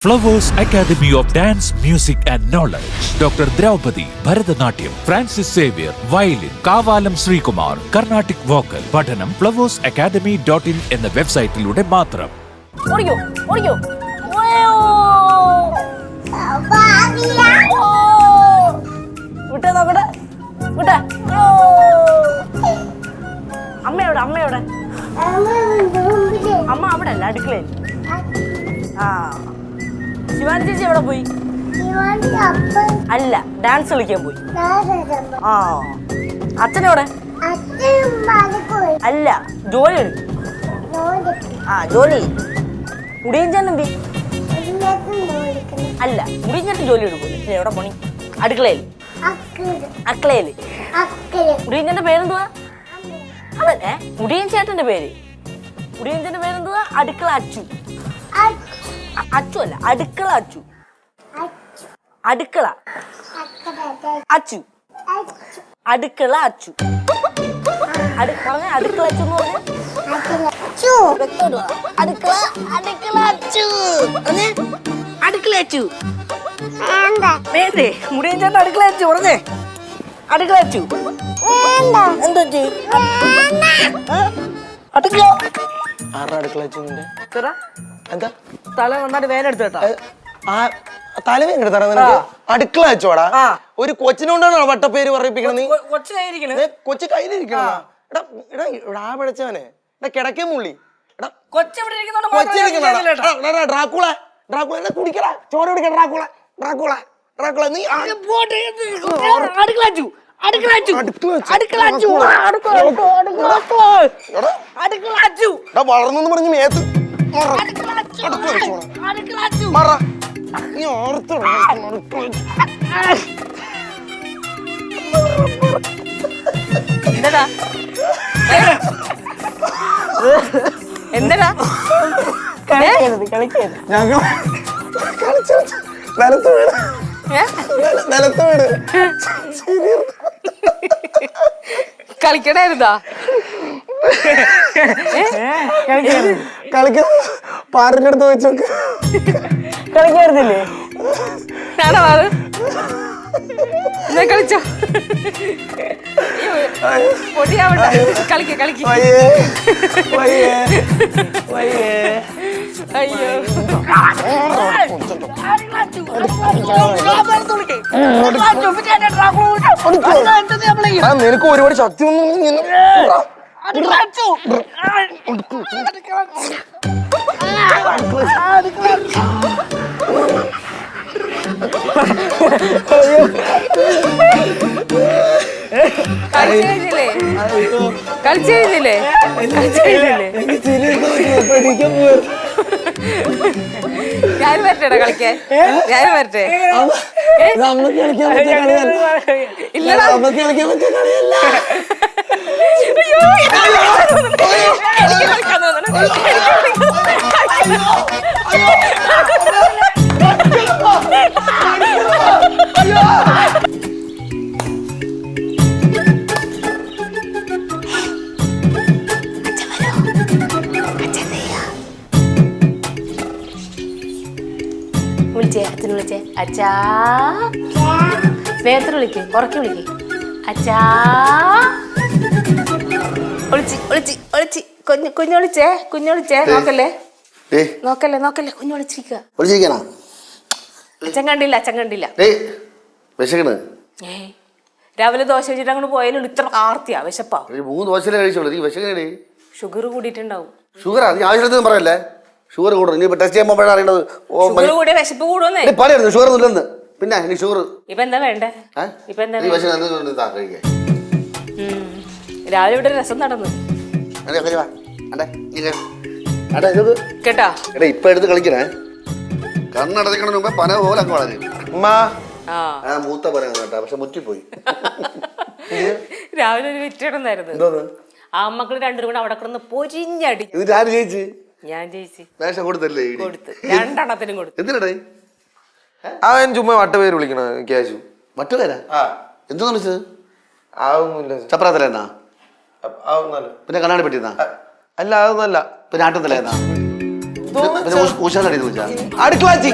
Flowers Academy of Dance, Music and Knowledge. Dr. Draupadi, Bharatanatyam, Francis Xavier, Violin, Kavalam Srikumar, Carnatic Vocal. പഠനം flowersacademy.in എന്ന വെബ്സൈറ്റിലൂടെ മാത്രം. ഓടിക്കോ ഓടിക്കോ വിട്ടേ നോക്കട്ടെ വിട്ടേ അമ്മയോടെ അമ്മയോടെ അമ്മ അവിടെ അല്ല അടുക്കളയിൽ. ആ ശിവാനി ചേച്ചി എവിടെ പോയി? അല്ല ഡാൻസ് കളിക്കാൻ പോയി. ആ അച്ഛനെവിടെ? അല്ല ജോലി എടുക്കും. ആ ജോലി മുടിയഞ്ചൻ എന്തി? അല്ല മുടിയഞ്ചേട്ടൻ ജോലി എടുക്കും. എവിടെ പണി? അടുക്കളയിൽ. അക്കളയില്. മുടിയഞ്ചന്റെ പേരെന്തുവാ? അതല്ലേ മുടിയഞ്ചേട്ടന്റെ പേര്. മുടിയഞ്ചന്റെ പേരെന്തുവാ? അടുക്കള അച്ചു. അച്ചു അല്ല അടുക്കള അച്ചു. അടുക്കള അച്ചു. അടുക്കള അച്ചു. അടുക്കള അച്ചു എന്ന് പറഞ്ഞ അടുക്കള അടുക്കള അച്ചു. അടുക്കള അച്ചു വേണ്ടേ? മുടിയഞ്ചേട്ടൻ അടുക്കള അച്ചു പറഞ്ഞേ. അടുക്കള അച്ചു എന്താ അടുക്കള അടുക്കള എന്താ തല നന്നായിട്ട് വേനെടുത്ത് കേട്ടാ. തലവേന അടുക്കള വെച്ചോടാ. ഒരു കൊച്ചിനോണ്ടാണ് വട്ടപ്പേര് പറയിപ്പിക്കണത്. കൊച്ചു കയ്യിലിരിക്കണ പിടച്ചവനെ കിടക്കേ മുള്ളി ഡ്രാക്കുള ഡ്രാക്കുള കുടിക്കടാ ചോര കുടിക്കട ഡ്രാക്കുള ഡ്രാക്കുള ഡ്രാക്കുള നീ വളർന്നു പറഞ്ഞു മേത്ത് എന്താ എന്താ കളിക്കണായിരുന്നാ? കളിക്ക പാറിന്റെ അടുത്ത് വെച്ചോക്ക് കളിക്കായിരുന്നില്ലേ? കളിച്ചോ കളിക്ക കളിക്ക. അയ്യോ നിനക്ക് ഒരുപാട് ശക്തി ഒന്നും കളിച്ചില്ലേ? ഞാൻ വരട്ടെടാ കളിക്കാൻ. ഞാൻ വരട്ടെ? ഇല്ലടാ വിളിച്ചേ അച്ഛനെ വിളിച്ചേ. അച്ഛാ സ്നേഹത്തിന് വിളിക്ക്, ഉറക്കി വിളിക്ക്. അച്ഛാ ഒളിച്ചി ഒളിച്ചി ഒളിച്ചി കുഞ്ഞു വിളിച്ചേ. കുഞ്ഞു വിളിച്ചേ. നോക്കല്ലേ നോക്കല്ലേ നോക്കല്ലേ കുഞ്ഞു വിളിച്ചിരിക്കുക. അച്ഛൻ കണ്ടില്ല അച്ഛൻ കണ്ടില്ല. രാവിലെ ദോശ വെച്ചിട്ട് അങ്ങോട്ട് പോയാലും ഇത്ര ആർത്തിയാ വിശപ്പാ. 3 ദോശ കഴിച്ചോളൂ. ഷുഗർ കൂടിയിട്ടുണ്ടാവും. ഷുഗർ ആവശ്യത്തിന് പറയല്ലേ? ഷുഗർ കൂടും. ഇനി ടെസ്റ്റ് ചെയ്യുമ്പോൾ അറിയേണ്ടത് ഷുഗർ കൂടിയ വിശപ്പ് കൂടുന്നേ പറയായിരുന്നു. ഷുഗർ ഒന്നുമില്ലെന്ന്. പിന്നെ ഇനി ഷുഗർ ഇപ്പൊ എന്താ വേണ്ടേ? ഇപ്പൊ എന്താ കഴിക്കാൻ രാവിലെ ഇവിടെ രസം നടന്നു കേട്ടാ. ഇപ്പൊ എടുത്ത് കളിക്കണേ. കണ്ണടക്കണ മുമ്പേ പന പോലെ അങ്ങ് വളരും. മൂത്ത പറയാൻ കേട്ടാ. പക്ഷെ മുറ്റിപ്പോയി. രാവിലെ ഒരു വിറ്റിടുന്നായിരുന്നു. ആ മക്കള് രണ്ടുപേരും കൂടെ അവിടെ കിടന്ന് പൊരിഞ്ഞടി. ജയിച്ചു. ഞാൻ ജയിച്ചു. വേഷം കൊടുത്തല്ലേ? കൊടുത്ത് 2 എണ്ണത്തിനും കൊടുത്തു. എന്തിനടേ അവൻ ചുമ്മാ വട്ടപേര് വിളിക്കണ ക്യാഷു. മറ്റുപേരാ എന്തോന്ന് വിളിച്ചത്? ആവുന്നില്ല. ഊശാലടി വിളിച്ചാ അടുക്കളാച്ചി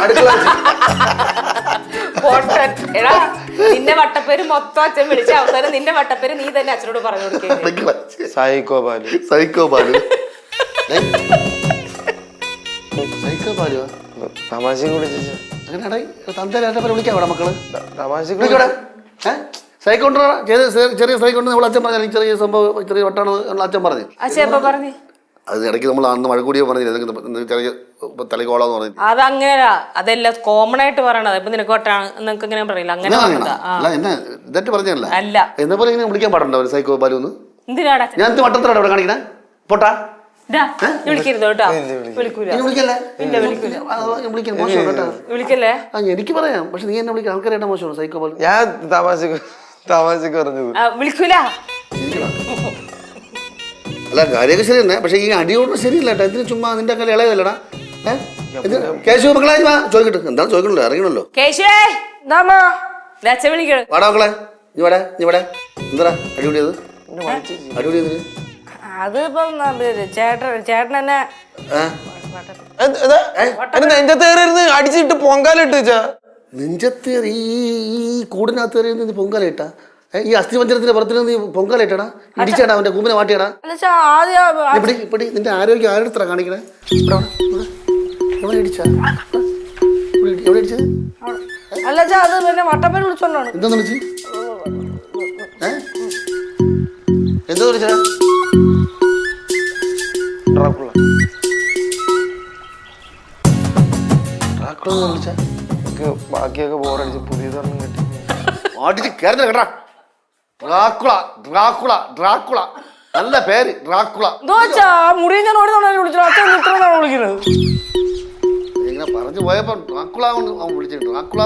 അടുക്കളാച്ചി എടാ നിന്റെ വട്ടപ്പേര് മൊത്തം അച്ഛൻ വിളിച്ച അവസാനം നിന്റെ വട്ടപ്പേര് നീ തന്നെ അച്ഛനോട് പറഞ്ഞു കൊടുക്കുക. Psycho Balu psycho Balu psycho Balu തമാശ വിളിച്ചു അങ്ങനെ തന്തേരെ വിളിക്കാം അവിടെ മക്കള് തമാശ സൈക്കോ ഉണ്ടോ ചെറിയ സൈക്കോ ഉണ്ട് നമ്മൾ അച്ഛൻ പറഞ്ഞു ചെറിയ സംഭവം ചെറിയ വട്ടാണ് അച്ഛൻ പറഞ്ഞു. അച്ഛൻ എപ്പോ പറഞ്ഞു? അത് ഇടയ്ക്ക് നമ്മൾ അന്ന് മഴക്കൂടിയോ പറഞ്ഞില്ല ചെറിയ തലക്കോളാന്ന് പറഞ്ഞു. അതങ്ങനെ അതെല്ലാം കോമൺ ആയിട്ട് പറയണത്. ഇപ്പൊ നിനക്ക് വട്ടാണ് നിനക്ക് ഇങ്ങനെ പറയില്ല അങ്ങനെ അല്ല എന്നെ ഇതായിട്ട് പറഞ്ഞല്ല അല്ല എന്നെ പോലെ ഇങ്ങനെ വിളിക്കാൻ പാടുണ്ടോ ഒരു സൈക്കോ ബാലു ഒന്ന്? എന്തിനാടാ ഞാൻ വട്ടത്തിലാണ് ഇവിടെ കാണിക്കണേ പോട്ടാ വിളിക്കരുത് കേട്ടോ. വിളിക്കൂല വിളിക്കല്ലേ. എനിക്ക് പറയാം പക്ഷെ നീ എന്നെ വിളിക്കാൻ ആൾക്കാരായിട്ട് മോശമാണ് സൈക്കോ ബാലു. ഞാൻ തമാശക്ക് പറഞ്ഞു വിളിക്കൂല. അല്ല കാര്യമൊക്കെ ശരി തന്നെ പക്ഷെ ഈ അടിയോട് ശരിയല്ല കേട്ടോ. ഇതിന് ചുമ്മാ നിന്റെ കല്ല് ഇളയതല്ലടാ. കേശു മക്കളെ ചോദിക്കട്ടെ എന്താണ് ചോദിക്കണല്ലോ ഇറങ്ങണല്ലോ. കേശുവേ വിളിക്കണം. വാടാ മക്കളെ നീ വാടാ നീ വാടാ എന്താ അടിപൊളിയത് അടിപൊളിയത് അതിപ്പം ചേട്ടൻ എന്നെ നെഞ്ചത്തേറിയിരുന്ന് അടിച്ചിട്ട് പൊങ്കാലിട്ട് വെച്ചാ നെഞ്ചത്തേറി ഈ കൂടിനകത്തേറി പൊങ്കാലിട്ടാ ഈ അസ്ഥിപഞ്ചരത്തിന്റെ പുറത്തിൽ നീ പൊങ്കാലിട്ടാടാ ഇടിച്ചാടാ അവന്റെ കൂമ്പിനെ മാറ്റിയാടാ. ഇപ്പടി നിന്റെ ആരോഗ്യം ആരുടെ കാണിക്കണേ എവിടെ ഇടിച്ചാ എവിടെ ഇടിച്ചത്? എന്താന്ന് വിളിച്ച് എന്താ വിളിച്ചാ ബാക്കിയൊക്കെ ബോറടിച്ച് പുതിയതൊന്നും കിട്ടി കേട്ടാ ഡ്രാക്കുള ഡ്രാക്കുള ഡ്രാക്കുള നല്ല പേര് ഡ്രാക്കുള. ഇങ്ങനെ പറഞ്ഞു പോയപ്പോ ഡ്രാക്കുള അവൻ വിളിച്ചിട്ട് ഡ്രാക്കുള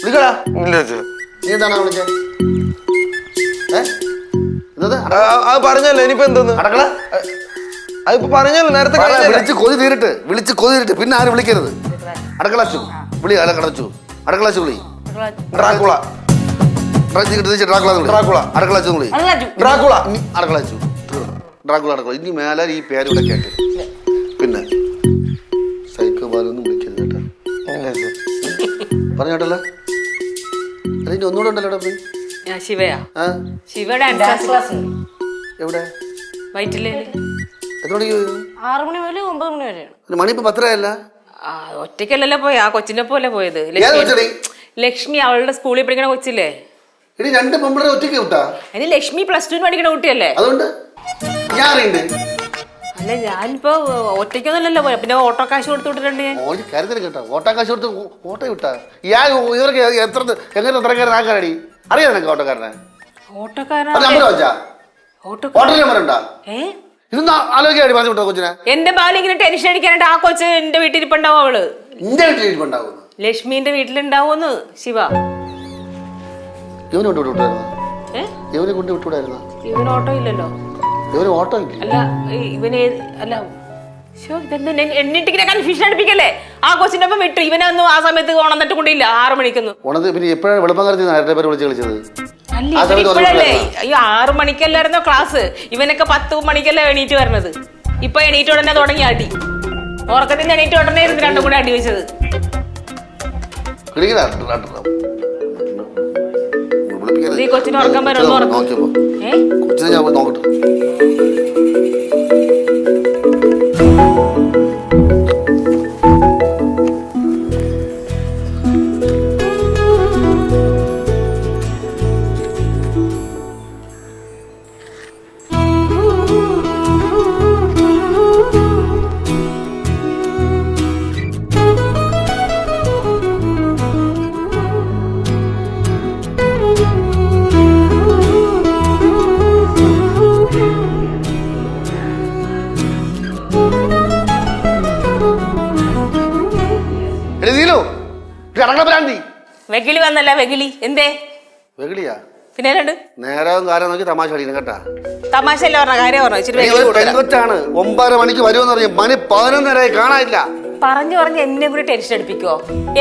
വിളിക്കടാ. നീ എന്താണ് വിളിച്ചേ? അത് പറഞ്ഞല്ലോ ഇനിയിപ്പോ എന്തോന്ന് അടക്കള അതിപ്പോ പറഞ്ഞല്ലോ നേരത്തെ വിളിച്ച് കൊതി തീരിട്ട് പിന്നെ ആരും വിളിക്കരുത്. അടക്കളച്ചു വിളി അടക്കളച്ചു അടക്കളച്ചു വിളി ഡ്രാക്കുള ഇനി മേലെ ഈ പേര് ഇവിടെ കേട്ട് പിന്നെ സൈക്കോ ബാലൊന്നും വിളിക്കരുത് കേട്ടോ. പറഞ്ഞോട്ടല്ലോ അതിന്റെ ഒന്നുകൂടെ ഉണ്ടല്ലോ ശിവയാ ശിവയുടെ എവിടെ എത്ര മണിക്ക് 6 മണി മുതൽ 9 മണി വരെയാണ്. മണി ഇപ്പൊ 10 ഒറ്റയ്ക്കല്ലല്ലോ പോയി ആ കൊച്ചിനെ പോലെ പോയത്. ലക്ഷ്മി അവളുടെ സ്കൂളിൽ പഠിക്കണ കൊച്ചില്ലേ? ഇനി 2 പെമ്പിളരെ ഒറ്റയ്ക്ക് വിട്ടാ? അതിന് ലക്ഷ്മി +2 പഠിക്കണ കുട്ടിയല്ലേ? അതുകൊണ്ട് അല്ല ഞാനിപ്പോ ഒറ്റയ്ക്കൊന്നല്ലല്ലോ പോയ പിന്നെ ഓട്ടോ കാശ് കൊടുത്തു വിട്ടിട്ടുണ്ട് ഞാൻ. കേട്ടോ ഓട്ടോ കാശ് കൊടുത്ത് ഓട്ടോ വിട്ടാ ഇവർക്ക് എങ്ങനെ എത്ര ആൾക്കാരടി അറിയാം നിനക്ക് ഓട്ടോക്കാരനെ? ഇതൊന്നും ആലോചിക്കാടി പറഞ്ഞു വിട്ടോ കൊച്ചിനെ. എന്റെ ബാല ഇങ്ങനെ ടെൻഷൻ അടിക്കാനായിട്ട് ആ കൊച്ച് എന്റെ വീട്ടിലിപ്പുണ്ടാവും. അവള് എന്റെ വീട്ടിലിരിപ്പുണ്ടാവും. ലക്ഷ്മിന്റെ വീട്ടിലുണ്ടാവുമെന്ന് ശിവ. ഇവനെ കൊണ്ട് വിട്ടുവിട്ടായിരുന്നു. ഇവനെ കൊണ്ട് വിട്ടുവിടായിരുന്നു. ഇവന് ഓട്ടോ ഇല്ലല്ലോ. ഇവന് ഓട്ടോ ഇല്ല. അല്ല ഇവന് അല്ല എന്നിട്ടിങ്ങനെ കൺഫ്യൂഷൻ അടുപ്പിക്കല്ലേ. ആ കൊച്ചിന്റെ ഒപ്പം വിട്ടു. ഇവനൊന്നും ആ സമയത്ത് ഓണന്നിട്ട് കൊണ്ടില്ല 6 മണിക്കൊന്നും. പിന്നെ എപ്പോഴാണ് വെളുപ്പകാലത്ത് പേര് വിളിച്ച് കളിച്ചത്? ഇപ്പോഴല്ലേ? അയ്യോ 6 മണിക്കല്ലായിരുന്നോ ക്ലാസ്? ഇവനൊക്കെ 10 മണിക്കല്ലേ എണീറ്റ് വരണത്. ഇപ്പൊ എണീറ്റ് ഉടനെ തുടങ്ങി അടി. ഉറക്കത്തിന്റെ എണീറ്റ് ഉടനെ ഇരുന്ന് 2 കൂടെ അടി വെച്ചത്. ഈ കൊച്ചിന് ഉറക്കം വരുമെന്ന് ഉറക്കം നോക്കട്ടെ. വെകിലി വന്നല്ല വെകിലി എന്തേ വെകിലിയാ? പിന്നെ നേരവും കാര്യം നോക്കി തമാശ അടിക്കണം കേട്ടാ. തമാശ അല്ല പറഞ്ഞ കാര്യം പറഞ്ഞു. പെൺകൊച്ചാണ് 9:30 മണിക്ക് വരുമെന്ന് പറഞ്ഞു. മണി 11:30 കാണാനില്ല. പറഞ്ഞു എന്നെ കൂടി ടെൻഷൻ അടിപ്പിക്കോ?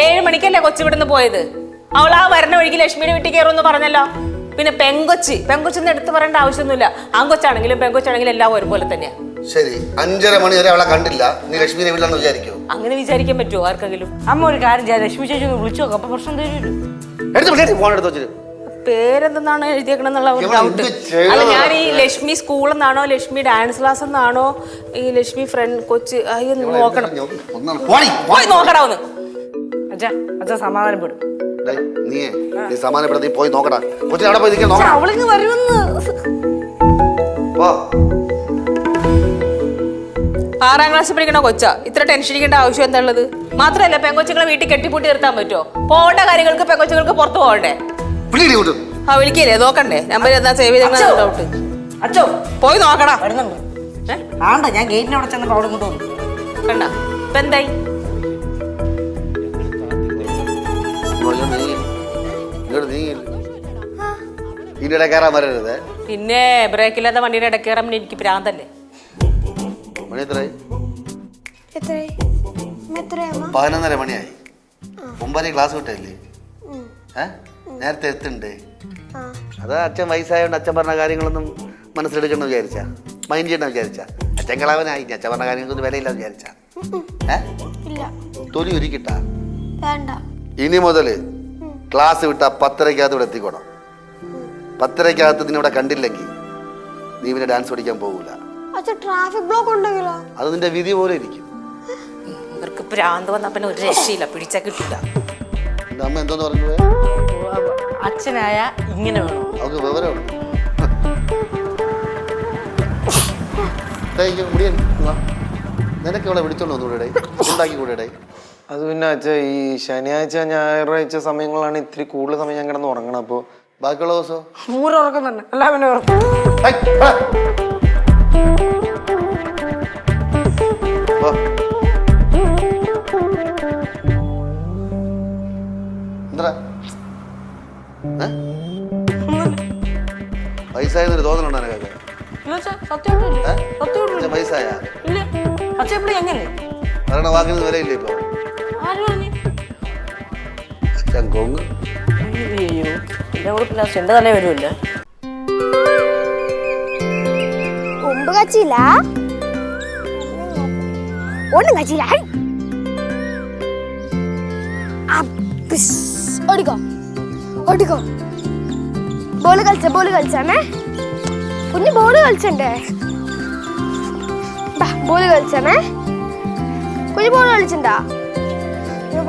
7 മണിക്കല്ലേ കൊച്ചു ഇവിടുന്ന് പോയത്. അവൾ ആ വരണ വഴിക്ക് ലക്ഷ്മിയുടെ വീട്ടിൽ കയറുമെന്ന് പറഞ്ഞല്ലോ. പിന്നെ പെങ്കൊച്ചെന്ന് എടുത്ത് പറയേണ്ട ആവശ്യമൊന്നുമില്ല. ആങ്കൊച്ചാണെങ്കിലും പെങ്കൊച്ചാണെങ്കിലും എല്ലാം ഒരുപോലെ തന്നെയാ. ശരി 5:30 മണി വരെ അവളെ കണ്ടില്ല, നീ ലക്ഷ്മിനെ വീട്ടിലാണെന്ന് വിചാരിക്കോ? അങ്ങനെ വിചാരിക്കാൻ പറ്റുമോ ആർക്കെങ്കിലും? അമ്മ ഒരു കാര്യം ചെയ്യാം, ലക്ഷ്മി ചേച്ചി ഒന്ന് വിളിച്ചു നോക്കാം, അപ്പൊ പ്രശ്നം തരൂല്ലോ. ഫോൺ എടുത്ത് വെച്ചിട്ട് പേരെന്തെന്നാണ് എഴുതിയേക്കണെന്നുള്ള ഒരു ഡൗട്ട്. അല്ല, ഞാൻ ഈ ലക്ഷ്മി സ്കൂളിൽ നിന്നാണോ ലക്ഷ്മി ഡാൻസ് ക്ലാസ് എന്നാണോ ഈ ലക്ഷ്മി ഫ്രണ്ട് കൊച്ച് അയ്യോ നോക്കണം, പോയി നോക്കടാ ഒന്ന്. അച്ഛാ അച്ഛാ സമാധാനപ്പെടും. നീ സമാധാനപ്പെടുത്തി പോയി നോക്കടാ. കൊച്ചിനെ അവിടെ പോയി നിൽക്കാൻ നോക്കണം. അവളിങ്ങ് വരുമെന്ന്. 6ാം ക്ലാസ്സിൽ പഠിക്കണ കൊച്ചാ, ഇത്ര ടെൻഷൻ അടിക്കേണ്ട ആവശ്യം എന്താ ഉള്ളത്? മാത്രമല്ല പെങ്കൊച്ചുങ്ങളെ വീട്ടിൽ കെട്ടിപ്പൂട്ടി നിർത്താൻ പറ്റുമോ? പോകേണ്ട കാര്യങ്ങൾക്ക് പെങ്കൊച്ചുങ്ങൾക്ക് പുറത്ത് പോകണ്ടേ? ആ വിളിക്കല്ലേ, നോക്കണ്ടേ നമ്പർ എന്താ സേവ് ചെയ്ത ഡൗട്ട്. അച്ഛോ പോയി നോക്കടാ. വരുന്നുണ്ട്. വേണ്ട, ഞാൻ ഗേറ്റിന് അവിടെ ചെന്നപ്പോ അവിടെ കൊണ്ടുവന്നു. കണ്ട ഇപ്പൊ എന്തായി? ഇതിനിടെ കയറാൻ വരരുത്. പിന്നെ ബ്രേക്കില്ലാത്ത വണ്ടിയുടെ ഇടയ്ക്ക് കയറാൻ എനിക്ക് ഭ്രാന്തല്ലേ. മണി എത്രയായി? 11:30 മണിയായി. 9 ക്ലാസ് വിട്ടല്ലേ? നേരത്തെ എത്തണ്ടേ? അതാ അച്ഛൻ വയസ്സായോണ്ട് അച്ഛൻ പറഞ്ഞ കാര്യങ്ങളൊന്നും മനസ്സിലെടുക്കണം വിചാരിച്ചാ, മൈൻഡ് ചെയ്യണം വിചാരിച്ചാ. അച്ഛൻ കളവനായി, അച്ഛൻ പറഞ്ഞ കാര്യങ്ങൾക്കൊന്നും വിലയില്ല വിചാരിച്ചാ. തൊലി ഒരുക്കിട്ടാ. ഇനി മുതല് ക്ലാസ് വിട്ടാ 10:30 ഇവിടെ എത്തിക്കോണം. 10:30 നിന്നെ കണ്ടില്ലെങ്കിൽ നീ പിന്നെ ഡാൻസ് പഠിക്കാൻ പോകൂല. ട്രാഫിക് ബ്ലോക്ക് ഉണ്ടെങ്കിലോ? അത് നിന്റെ വിധി പോലെ ഇരിക്കും. ഇവർക്ക് ഭ്രാന്ത് വന്നാ പിന്നെ ഒരു രക്ഷയില്ല, പിടിച്ചാ കിട്ടില്ല. എന്റെ അമ്മ എന്തോന്ന് പറഞ്ഞത്? അച്ഛനായ ഇങ്ങനെ വേണം. അവർക്ക് വിവരമുണ്ട്. നിനക്ക് ഇവിടെ വിളിച്ചോണ്ട് വന്നൂടെ? ഉണ്ടാക്കി കൂടെ? അത് പിന്നെ അച്ഛാ ഈ ശനിയാഴ്ച ഞായറാഴ്ച സമയങ്ങളാണ് ഇത്തിരി കൂടുതൽ സമയം ഞാൻ കിടന്ന് ഉറങ്ങണം. അപ്പൊ ബാക്കിയുള്ള ദിവസം പൂരം ഉറക്കം തന്നെ, അല്ല പിന്നെ ഉറക്കം. വയസ്സായെന്നൊരു തോന്നലുണ്ടോ നിനക്കൊക്കെ? വയസ്സായ പറയണ വാക്കിന് വിലയില്ലേ ഇപ്പൊ? അച്ഛൻ കൊങ്ങ് എന്റെ തലേ വരുമല്ല. കൊമ്പ് കച്ചില്ല, ഒന്നും കച്ചില്ല. ഓടിക്കോ ഓടിക്കോ. ബോള് കളിച്ചാമേ കുഞ്ഞ്, ബോള് കളിച്ചണ്ടേ? ബോള് കളിച്ചാമേ കുഞ്ഞ്, ബോള് കളിച്ചിണ്ടാ?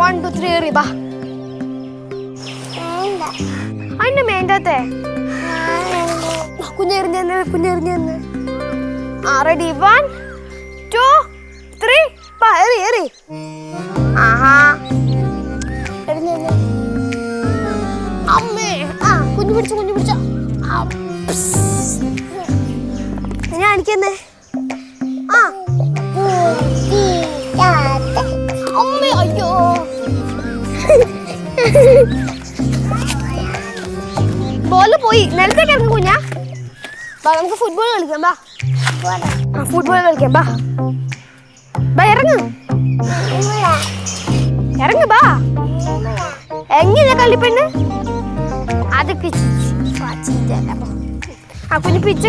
1 2 3 എറി ബാ. അതിന്റെ മേണ്ടാത്തെ കുഞ്ഞെറിഞ്ഞ് റെഡി 1 2 3 എറി. ആഹാ അമ്മേ. കുഞ്ഞു പിടിച്ചോ. ഞാൻ എനിക്കെന്നേ അമ്മേ. അയ്യോ ബോള് പോയി, നിലത്തേക്ക് ഇറങ്ങും കുഞ്ഞാ. നമുക്ക് ഫുട്ബോൾ കളിക്കാം. ഫുട്ബോൾ കളിക്കാം. ഇറങ്ങ് ബാ. എങ്ങനെ കളിപ്പെണ്ണ്? അത് കുഞ്ഞു പിച്ച്.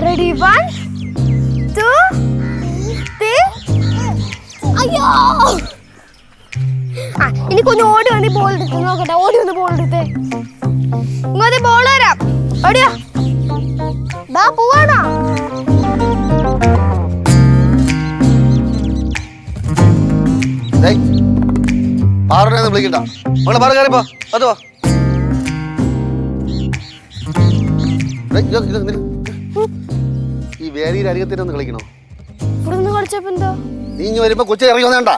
റെഡി 1 2 3. അയ്യോ, ഇനി കുഞ്ഞു ഓടി വന്ന് ബോൾ എടുത്ത് നോക്കട്ടെ. ഓടി വന്ന് ബോൾ എടുത്തേ. ഇങ്ങോട്ട് ബോൾ തരാം. ഓടിയാ ബാ, പോവാണോ? വിളിക്കണ്ട. ഈ വേദിയിൽ അരികത്തിനൊന്ന് കളിക്കണോ? നീ ഇനി വരുമ്പോ കൊച്ചിനെ ഇറങ്ങി വന്നേണ്ട.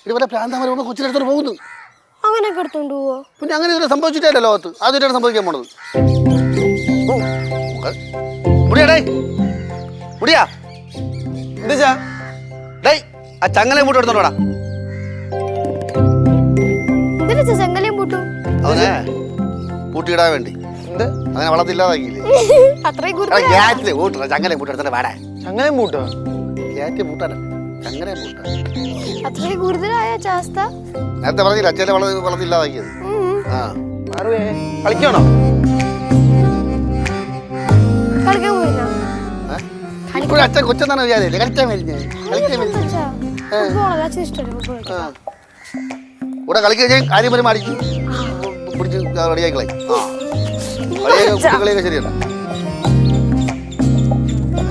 ഇതുപോലെ പ്രാന്തമാരെ കൊച്ചിനെടുത്തോണ്ട് പോകുന്നു. അങ്ങനെയൊക്കെ എടുത്തോണ്ട് പോവോ? പിന്നെ അങ്ങനെ ഇതുവരെ സംഭവിച്ചിട്ടേ ലോകത്ത്. ആദ്യമായിട്ടാണ് സംഭവിക്കാൻ പോണത്. മുടിയാ ആ ചങ്ങലയും പൂട്ടും എടുത്തോണ്ടാ. ചെങ്ങലയും പൂട്ടും അവനെ പൂട്ടിയിടാൻ വേണ്ടി അങ്ങനെ വളർത്തില്ലാതാക്കിയില്ലേ? ചങ്ങലയും പൂട്ടെടുത്തോണ്ട് വാടാ. ചങ്ങലയും പൂട്ടോ? ഗ്യാറ്റ് പൂട്ടാനാ. ചങ്ങല പൂട്ട അത്രയും ഗുരുതരായ അവസ്ഥ. നേരത്തെ പറഞ്ഞില്ല അച്ഛനെ വളർന്നില്ലാതാക്കിയത്. ആ കളിക്കണോ? കളിക്കാൻ പോയിരുന്നോ? ഇപ്പോഴും അച്ഛൻ കൊച്ചെന്നാണ് വിചാരില്ലേ? കളിക്കാൻ വരുന്നേ കൂടെ കളിക്കാൻ കാര്യം വരും അടിക്കും പിടിച്ച് റെഡിയാക്കളെ. കുട്ടികളെയൊക്കെ ശരിയല്ല.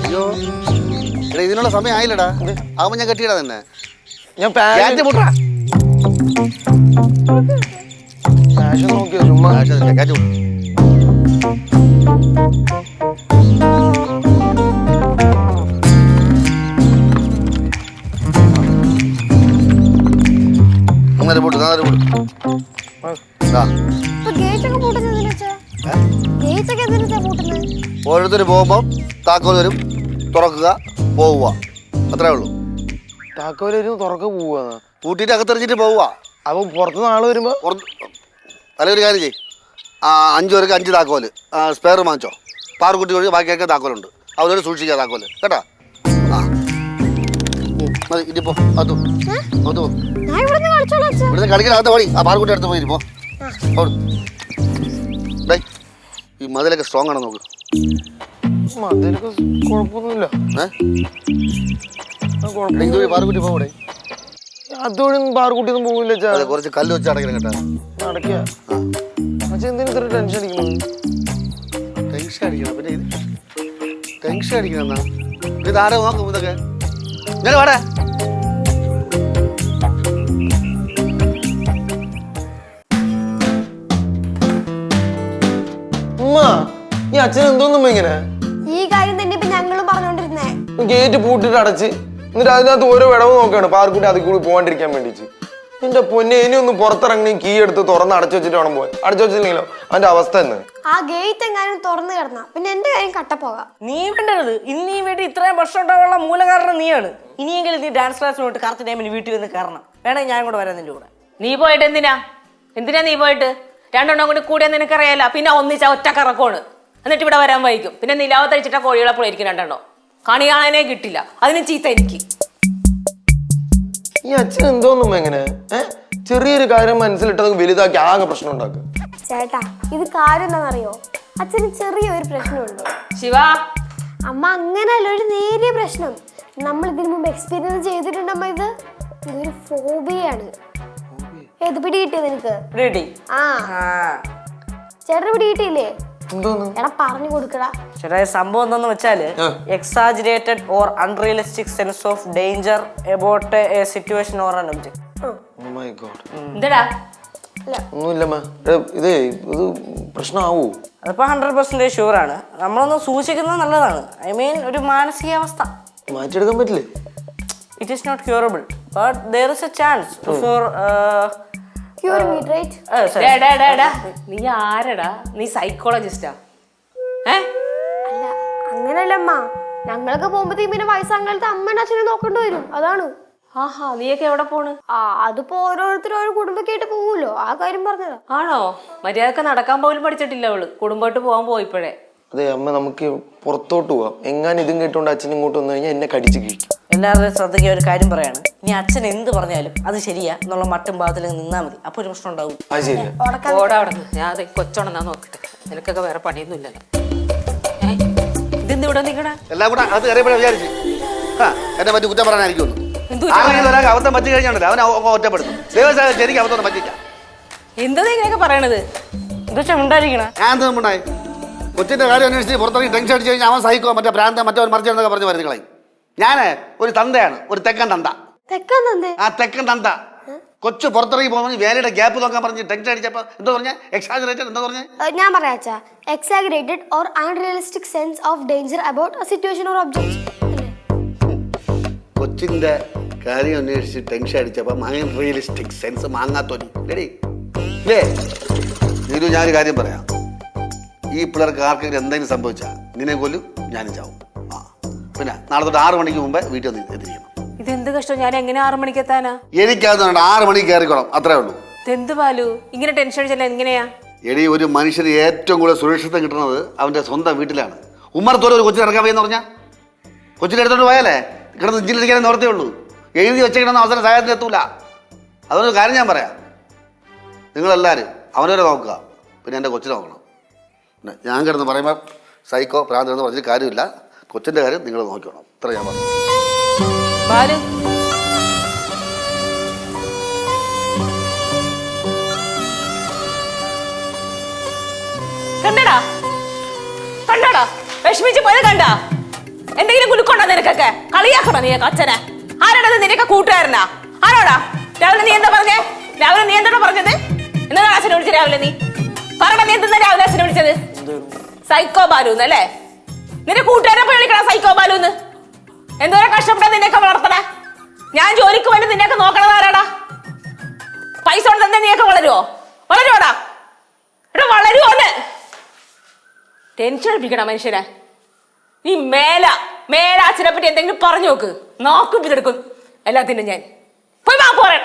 അയ്യോ എടാ ഇതിനുള്ള സമയം ആയില്ലടാ. ആവുമ്പോ ഞാൻ കെട്ടിയിടാ തന്നെ. ഞാൻ പാന്റ് മുട്ടാ ഫാഷൻ നോക്കിയോ ചുമ്മാ. കാറ്റ് മുട്ട. അങ്ങനെ പോട്ട് അങ്ങനെ പോട്ട്. ഓരോരുത്തർ പോകുമ്പോ താക്കോൽ വരും, തുറക്കുക, പോവുക, അത്രേ ഉള്ളൂ. താക്കോല് തുറക്ക പോവാ, പൂട്ടിയിട്ട് അകത്തെറിഞ്ഞിട്ട് പോവുക. അപ്പൊ പുറത്തുനിന്ന് ആള് വരുമ്പോ അല്ലെങ്കിൽ ഒരു കാര്യം ചെയ്യ്, 5 പേർക്ക് 5 താക്കോല് സ്പെയർ വാങ്ങിച്ചോ. പാറുകുട്ടി ഒഴി ബാക്കിയൊക്കെ താക്കോലുണ്ട്, അവരോട് സൂക്ഷിക്കുക താക്കോല് കേട്ടാ. ആ മതി ഇനിയിപ്പോ അതും ഇവിടുന്ന് കളിക്കകത്ത് പോയി ആ പാറുകുട്ടി അടുത്ത് പോയി പോ. ഈ മതിലൊക്കെ സ്ട്രോങ് ആണോ നോക്ക്. അതിലൊക്കെ കുഴപ്പമൊന്നുമില്ല. പാറുകുട്ടി പോകൂടെ? അതുവഴി പാറുകുട്ടിയൊന്നും പോകില്ല. കുറച്ച് കല്ല് വെച്ച് അടയ്ക്കണം കേട്ടാ. നടക്കുക എന്തിനും ഇത്ര ടെൻഷൻ അടിക്കണം? ടെൻഷൻ അടിക്കണം പിന്നെ ഇത് ടെൻഷൻ അടിക്കണം എന്നാ ഇത് ആരോ നോക്കും ഇതൊക്കെ. ഞാൻ വാടാ ഈ അച്ഛൻ എന്തോന്നും ഇങ്ങനെ ഈ കാര്യം തന്നെ ഇപ്പൊ ഞങ്ങളും പറഞ്ഞോണ്ടിരുന്നേ. ഗേറ്റ് പൂട്ടിട്ട് അടച്ച് എന്നിട്ട് അതിനകത്ത് ഓരോ വിടവ് നോക്കാണ് പാർക്കുട്ടി അതിൽ കൂടി പോകാണ്ടിരിക്കാൻ വേണ്ടിട്ട്. എന്റെ പൊന്നെ ഇനി ഒന്ന് പുറത്തിറങ്ങി കീ എടുത്ത് തുറന്ന് അടച്ചു വെച്ചിട്ട് വേണം പോകാൻ. അടച്ചു വെച്ചില്ലെങ്കിലോ അവന്റെ അവസ്ഥ എന്ന്. ആ ഗേറ്റ് എങ്ങാനും തുറന്നു കിടന്ന പിന്നെ എന്റെ കാര്യം കട്ടപ്പോകാം. നീ വേണ്ടത് ഇന്ന് ഈ വീട്ടിൽ ഇത്രയും പ്രശ്നം ഉണ്ടാവാനുള്ള മൂലകാരണം നീയാണ്. ഇനിയെങ്കിലും നീ ഡാൻസ് ക്ലാസ്സിന് പോയിട്ട് കറക്റ്റ് ടൈമിന് വീട്ടിൽ വന്ന് കയറണം. വേണമെങ്കിൽ ഞാൻ കൂടെ വരാൻ നിന്റെ കൂടെ. നീ പോയിട്ട് എന്തിനാ നീ പോയിട്ട്? രണ്ടെണ്ണം കൂടി കൂടിയാൽ നിനക്കറിയാലോ. പിന്നെ ഒന്നിച്ചാ ഒറ്റ കറക്കമാണ്. എന്നിട്ട് ഇവിടെ വരാൻ വൈകും. പിന്നെ നിലാവത്തഴിച്ചിട്ടാ കോഴികളെപ്പോഴും ഇരിക്കും രണ്ടെണ്ണോ. കണി കാണാനേ കിട്ടില്ല. അതിന് ചീത്ത എനിക്ക്. ഈ അച്ഛൻ എന്തോന്നും എങ്ങനെ ചെറിയൊരു കാര്യം മനസ്സിലിട്ടത് വലുതാക്കി ആകെ പ്രശ്നം ഉണ്ടാക്കുക. ചേട്ടാ ഇത് കാര്യം എന്താണെന്നറിയോ? അച്ഛന് ചെറിയൊരു പ്രശ്നമുണ്ട്. ശിവ അമ്മ അങ്ങനെയല്ല, ഒരു നേരിയ പ്രശ്നം. നമ്മൾ ഇതിനു മുമ്പ് എക്സ്പീരിയൻസ് ചെയ്തിട്ടുണ്ടമ്മ. ഇതൊരു ഫോബിയാണ്. ഏത് പിടി കിട്ടിയത് നിനക്ക്? ആ ചേട്ടന് പിടി കിട്ടിയില്ലേ? എടാ പറഞ്ഞു കൊടുക്കടാ. ചേട്ടാ സംഭവം എന്താന്ന് വെച്ചാല് exaggerated or unrealistic sense of danger about a situation or an object. എന്താടാ? ഒന്നുമില്ലമ്മ. ഇത് പ്രശ്നമാവൂ? അതിപ്പോ 100% ഷുവർ ആണ്. നമ്മളൊന്ന് സൂക്ഷിക്കുന്നത് നല്ലതാണ്. ഐ മീൻ ഒരു മാനസികാവസ്ഥ മാറ്റിയെടുക്കാൻ പറ്റില്ലേ? It is not curable but there is a chance for നീ ആരടാ? നീ സൈക്കോളജിസ്റ്റാ? അല്ല അങ്ങനല്ലമ്മ. ഞങ്ങളൊക്കെ പോകുമ്പോഴത്തേക്കും പിന്നെ വയസ്സാങ്കാലത്ത് അമ്മേനെ അച്ഛനെ നോക്കേണ്ടി വരും. അതാണ്. ആഹാ നീയൊക്കെ എവിടെ പോണ്? അതിപ്പോ ഓരോരുത്തരും ഓരോ കുടുംബക്കായിട്ട് പോവുമല്ലോ. ആ കാര്യം പറഞ്ഞതാ. ആണോ? മര്യാദക്ക് നടക്കാൻ പോലും പഠിച്ചിട്ടില്ല അവള്. കുടുംബമായിട്ട് പോകാൻ പോയിപ്പോഴേ. അതെ അമ്മ, നമുക്ക് പുറത്തോട്ട് പോവാം. എങ്ങാനും ഇതും കേട്ടോണ്ട് അച്ഛൻ ഇങ്ങോട്ട് വന്നു കഴിഞ്ഞാൽ എന്നെ കടിച്ചു കഴിക്കും. എല്ലാവരുടെയും ശ്രദ്ധയ്ക്ക് ഒരു കാര്യം പറയാണ്. ഇനി അച്ഛൻ എന്ത് പറഞ്ഞാലും അത് ശരിയാ എന്നുള്ള മട്ടും ഭാഗത്തിൽ നിന്നാ മതി. അപ്പൊ ഒരു പ്രശ്നം ഉണ്ടാവും. അത് ശരിയാ. ഓടാ അവിടെ നിന്ന്. ഞാൻ കൊച്ചോണെന്നാ നോക്കട്ടെ. നിനക്കൊക്കെ വേറെ പണിയൊന്നും ഇല്ലല്ലോ. ഇതെന്ത് ഇവിടെ നിൽക്കണേ? എല്ലാം കൂടെ അത് കയറിയപ്പോഴേ വിചാരിച്ചു എന്നെ പറ്റി കുറ്റം പറയാനായിരിക്കും. അബദ്ധം പറ്റി കഴിഞ്ഞാണല്ലോ അവനെ ഒറ്റപ്പെടുത്തും. ദൈവം ശരിക്കും അബദ്ധം പറ്റില്ല. എന്താ ഇങ്ങനെയൊക്കെ പറയണത്? എന്താ ഉണ്ടായിരിക്കണേ? ഞാൻ എന്തുണ്ടായി? കൊച്ചിന്റെ കാര്യം അന്വേഷിച്ച് പുറത്തിറങ്ങി ടെൻഷൻ അടിച്ച് കഴിഞ്ഞാൽ അവൻ സഹിക്കോ മറ്റേ ഭ്രാന്ത മറ്റേ മറിച്ചെന്നൊക്കെ പറഞ്ഞ് വരുന്നകളെ. ഞാൻ ഒരു തന്തയാണ്, ഒരു തെക്കൻ തന്ത. ആ തെക്കൻ തന്ത കൊച്ചു പുറത്തിറങ്ങി പോകുമ്പോൾ വേലയുടെ ഗ്യാപ്പ് നോക്കാൻ പറഞ്ഞ് ടെൻഷൻ അടിച്ചപ്പോ എന്താ പറഞ്ഞ എക്സാജറേറ്റഡ് എന്താ പറഞ്ഞ? ഞാൻ പറയാച്ചാ exaggerated or unrealistic sense of danger about a situation or object. കൊച്ചിന്റെ കാര്യം അന്വേഷിച്ച് ടെൻഷൻ അടിച്ചപ്പോ അൺറിയലിസ്റ്റിക് സെൻസ് മാങ്ങാത്തോനി റെഡി അല്ലേ? നീരു ഞാനൊരു കാര്യം പറയാം. ഈ പിള്ളേർക്ക് ആർക്കെങ്കിലും എന്തെങ്കിലും സംഭവിച്ചാൽ നിന്നെ കൊല്ലും, ഞാനും ചാവും. ആ പിന്നെ നാളെ തൊട്ട് 6 മണിക്ക് മുമ്പേ വീട്ടിൽ വന്ന് എത്തിക്കണം. ഇതെന്ത് കഷ്ടം? ഞാൻ എങ്ങനെ 6 മണിക്ക് എത്താനാ? എനിക്കത് 6 മണിക്ക് കയറിക്കോണം, അത്രേ ഉള്ളൂ. ഇതെന്ത് ബാലു ഇങ്ങനെ ടെൻഷൻ അടിച്ചല്ല? എങ്ങനെയാ? എടി ഒരു മനുഷ്യന് ഏറ്റവും കൂടുതൽ സുരക്ഷിതം കിട്ടുന്നത് അവന്റെ സ്വന്തം വീട്ടിലാണ്. ഉമ്മറത്തോടെ ഒരു കൊച്ചിന് ഇറക്കാൻ വയ്യെന്ന് പറഞ്ഞാൽ കൊച്ചിനെ എടുത്തോണ്ട് പോയാലേ കിടന്ന് ഇഞ്ചിലിരിക്കാനേ നോർത്തേ ഉള്ളൂ. എഴുതി വെച്ചേക്കണമെന്ന് അവസരം സഹായത്തിന് എത്തൂല. അതൊരു കാര്യം ഞാൻ പറയാം, നിങ്ങളെല്ലാവരും അവനവരെ നോക്കുക, പിന്നെ എൻ്റെ കൊച്ചിനെ നോക്കണം. പിന്നെ ഞാൻ കിടന്ന് പറയുമ്പോൾ സൈക്കോ ഭ്രാന്ത് എന്ന് പറഞ്ഞിട്ട് കാര്യമില്ല. കൊച്ചിൻ്റെ കാര്യം നിങ്ങൾ നോക്കണം. ഇത്ര ഞാൻ പറഞ്ഞു. ബാലു കണ്ടടാ കണ്ടടാ വിഷമിച്ച് പോയത് കണ്ടാ? എന്തെങ്കിലും കുലുക്കൊണ്ടോ നിനക്കൊക്കെ? കളിയാക്കണോ നീ അച്ഛനെ? ആരാടത് നിനക്ക് കൂട്ടുകാരനാ? ആരോടാ? രാവിലെ നീ എന്താ പറഞ്ഞേ? രാവിലെ നീ എന്താ പറഞ്ഞത്? എന്താ അച്ഛനെ വിളിച്ചത് രാവിലെ? നീ പറയണ, നീ എന്താ രാവിലെ അച്ഛനെ വിളിച്ചത്? സൈക്കോ ബാലൂന്ന് അല്ലേ? നിന്റെ കൂട്ടുകാരെ പോയി വിളിക്കണ സൈക്കോ ബാലൂന്ന്? എന്തോരം കഷ്ടപ്പെട്ടാ നിന്നെയൊക്കെ വളർത്തണേ? ഞാൻ ജോലിക്ക് വേണ്ടി നിന്നെയൊക്കെ നോക്കണത് ആരാടാ? പൈസ കൊണ്ട് തന്നെ നീയൊക്കെ വളരുവോ? വളരുവോടാ? എടാ വളരുവോന്ന്? ടെൻഷൻ അടിപ്പിക്കണ മനുഷ്യനെ. നീ മേല അച്ഛനെ പറ്റി എന്തെങ്കിലും പറഞ്ഞു നോക്ക്, നോക്കും പിതെടുക്കും എല്ലാത്തിനും. ഞാൻ പോയി മാ പോരാ.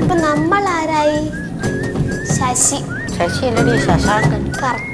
ഇപ്പൊ നമ്മൾ ആരായി? ശശി. ശശി അല്ലടി, ശശാങ്കൻ. കറക്റ്റ്.